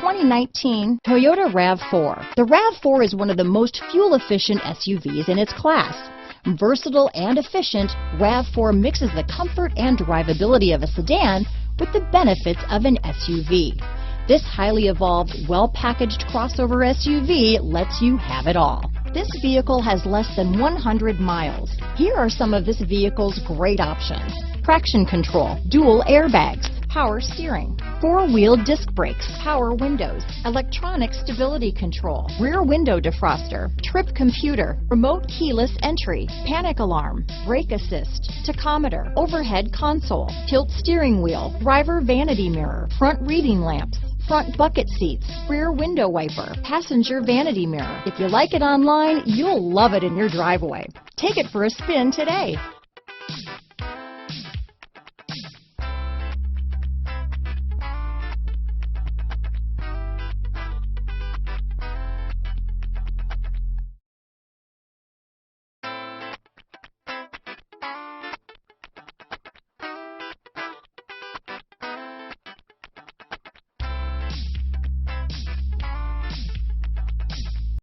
2019 Toyota RAV4. The RAV4 is one of the most fuel-efficient SUVs in its class. Versatile and efficient, RAV4 mixes the comfort and drivability of a sedan with the benefits of an SUV. This highly evolved, well-packaged crossover SUV lets you have it all. This vehicle has less than 100 miles. Here are some of this vehicle's great options: traction control, dual airbags, power steering, four-wheel disc brakes, power windows, electronic stability control, rear window defroster, trip computer, remote keyless entry, panic alarm, brake assist, tachometer, overhead console, tilt steering wheel, driver vanity mirror, front reading lamps, front bucket seats, rear window wiper, passenger vanity mirror. If you like it online, you'll love it in your driveway. Take it for a spin today.